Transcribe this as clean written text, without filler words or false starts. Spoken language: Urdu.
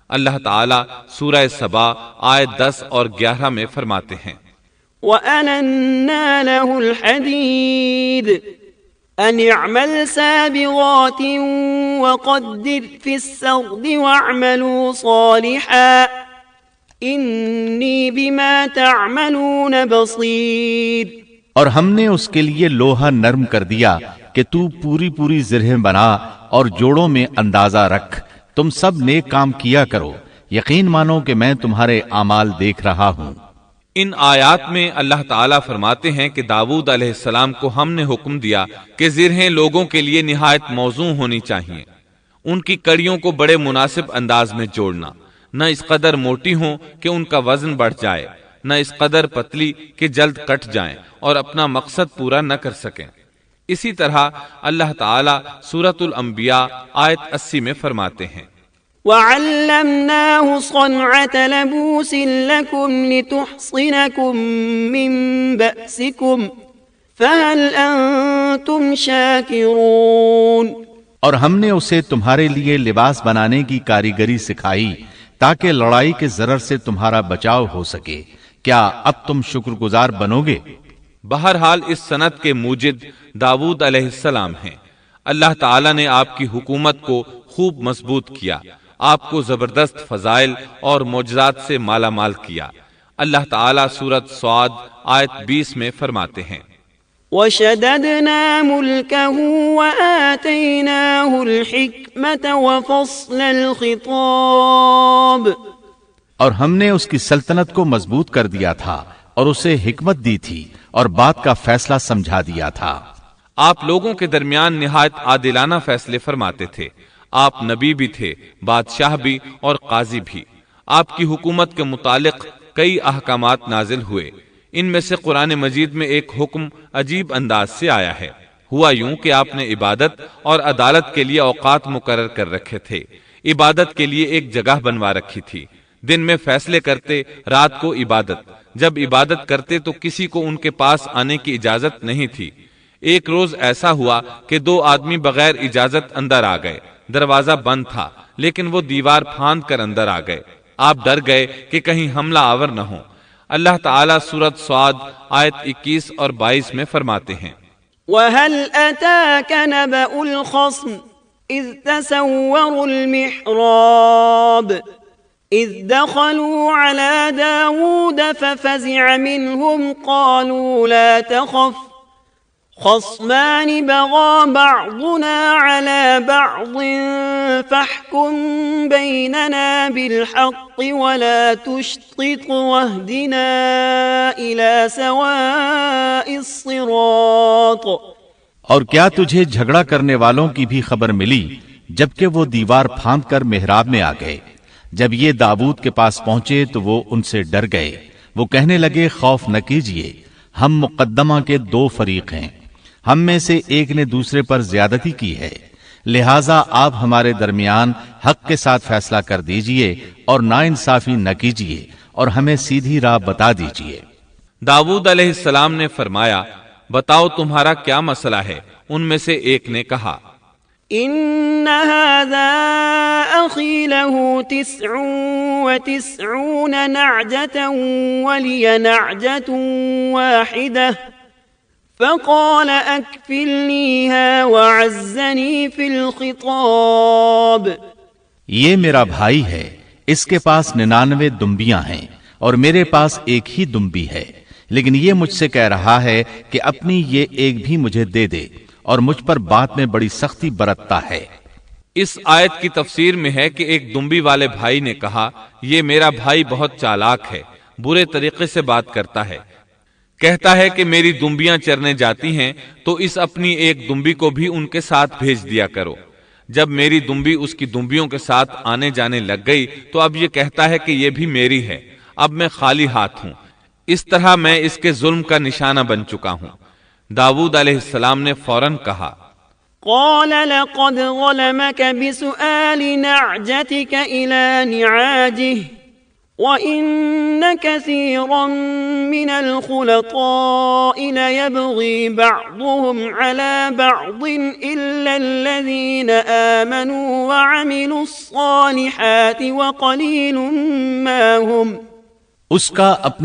اللہ تعالیٰ سورہ سبا آیت 10 اور 11 میں فرماتے ہیں وَأَلَنَّا لَهُ الْحَدِيدِ أَنِ اعْمَلْ سَابِغَاتٍ وَقَدِّرْ فِي السَّرْدِ وَاعْمَلُوا صَالِحًا إِنِّي بِمَا تَعْمَلُونَ بَصِيرٌ۔ اور ہم نے اس کے لیے لوہا نرم کر دیا کہ تو پوری زرہیں بنا اور جوڑوں میں اندازہ رکھ، تم سب نیک کام کیا کرو، یقین مانو کہ میں تمہارے اعمال دیکھ رہا ہوں۔ ان آیات میں اللہ تعالیٰ فرماتے ہیں کہ داؤد علیہ السلام کو ہم نے حکم دیا کہ زرہیں لوگوں کے لیے نہایت موزوں ہونی چاہیے، ان کی کڑیوں کو بڑے مناسب انداز میں جوڑنا، نہ اس قدر موٹی ہوں کہ ان کا وزن بڑھ جائے، نہ اس قدر پتلی کہ جلد کٹ جائیں اور اپنا مقصد پورا نہ کر سکیں۔ اسی طرح اللہ تعالیٰ سورۃ الانبیاء آیت 80 میں فرماتے ہیں وَعَلَّمْنَاهُ صَنْعَةَ لَبُوسٍ لَكُمْ لِتُحْصِنَكُمْ مِنْ بَأْسِكُمْ فَهَلْ أَنْتُمْ شَاكِرُونَ۔ اور ہم نے اسے تمہارے لیے لباس بنانے کی کاریگری سکھائی تاکہ لڑائی کے ضرر سے تمہارا بچاؤ ہو سکے، کیا اب تم شکر گزار بنو گے؟ بہرحال اس صنعت کے موجد داؤد علیہ السلام ہیں۔ اللہ تعالیٰ نے آپ کی حکومت کو خوب مضبوط کیا، آپ کو زبردست فضائل اور معجزات سے مالا مال کیا۔ اللہ تعالیٰ سورۃ صاد آیت 20 میں فرماتے ہیں وَشَدَدْنَا مُلْكَهُ وَآتَيْنَاهُ الْحِكْمَةَ وَفَصْلَ الْخِطَابِ۔ اور ہم نے اس کی سلطنت کو مضبوط کر دیا تھا اور اسے حکمت دی تھی اور بات کا فیصلہ سمجھا دیا تھا۔ آپ لوگوں کے درمیان نہایت عادلانہ فیصلے فرماتے تھے، آپ نبی بھی تھے، بادشاہ بھی اور قاضی بھی۔ آپ کی حکومت کے متعلق کئی احکامات نازل ہوئے، ان میں سے قرآن مجید میں ایک حکم عجیب انداز سے آیا ہے۔ ہوا یوں کہ آپ نے عبادت اور عدالت کے لیے اوقات مقرر کر رکھے تھے، عبادت کے لیے ایک جگہ بنوا رکھی تھی، دن میں فیصلے کرتے، رات کو عبادت۔ جب عبادت کرتے تو کسی کو ان کے پاس آنے کی اجازت نہیں تھی۔ ایک روز ایسا ہوا کہ 2 آدمی بغیر اجازت اندر آ گئے، دروازہ بند تھا لیکن وہ دیوار پھاند کر اندر آ گئے۔ آپ ڈر گئے کہ کہیں حملہ آور نہ ہو۔ اللہ تعالیٰ سورۃ صاد آیت 21 اور 22 میں فرماتے ہیں وَهَلْ أَتَاكَ نَبَأُ الْخَصْمِ إِذْ تَسَوَّرُوا الْمِحْرَابَ إِذْ دَخَلُوا عَلَى دَاوُودَ فَفَزِعَ مِنْهُمْ قَالُوا لَا تَخَفْ خَصْمَانِ بَغَى بَعْضُنَا عَلَى بَعْضٍ فَاحْكُم بَيْنَنَا بِالْحَقِّ وَلَا تُشْطِطْ وَاهْدِنَا إِلَى سَوَاءِ الصِّرَاطِ۔ اور کیا تجھے جھگڑا کرنے والوں کی بھی خبر ملی جبکہ وہ دیوار پھاند کر محراب میں آ گئے؟ جب یہ داؤد کے پاس پہنچے تو وہ ان سے ڈر گئے، وہ کہنے لگے خوف نہ کیجیے، ہم مقدمہ کے 2 فریق ہیں، ہم میں سے ایک نے دوسرے پر زیادتی کی ہے، لہٰذا آپ ہمارے درمیان حق کے ساتھ فیصلہ کر دیجئے اور ناانصافی نہ کیجیے اور ہمیں سیدھی راہ بتا دیجئے۔ داؤد علیہ السلام نے فرمایا بتاؤ تمہارا کیا مسئلہ ہے؟ ان میں سے ایک نے کہا إن هذا أخي له 99 نعجة ولي نعجة واحدة فقال أكفلنيها وعزني في الخطاب۔ یہ میرا بھائی ہے، اس کے پاس 99 دمبیاں ہیں اور میرے پاس ایک ہی دمبی ہے، لیکن یہ مجھ سے کہہ رہا ہے کہ اپنی یہ ایک بھی مجھے دے دے اور مجھ پر بات میں بڑی سختی برتتا ہے۔ اس آیت کی تفسیر میں ہے کہ ایک دمبی والے بھائی نے کہا یہ میرا بھائی بہت چالاک ہے، برے طریقے سے بات کرتا ہے، کہتا ہے کہ میری دمبیاں چرنے جاتی ہیں تو اس اپنی ایک دمبی کو بھی ان کے ساتھ بھیج دیا کرو۔ جب میری دمبی اس کی دمبیوں کے ساتھ آنے جانے لگ گئی تو اب یہ کہتا ہے کہ یہ بھی میری ہے، اب میں خالی ہاتھ ہوں۔ اس طرح میں اس کے ظلم کا نشانہ بن چکا ہوں۔ داؤد علیہ السلام نے فوراً کہا قال لقد ظلمك بسؤال نعجتك إلى نعاجه وَإِنَّ كَثِيرًا مِنَ الْخُلَطَاءِ لَيَبْغِي بَعْضُهُمْ عَلَى بَعْضٍ إِلَّا الَّذِينَ آمَنُوا وَعَمِلُوا الصَّالِحَاتِ وَقَلِيلٌ مَا هُمْ. اس کا اپنے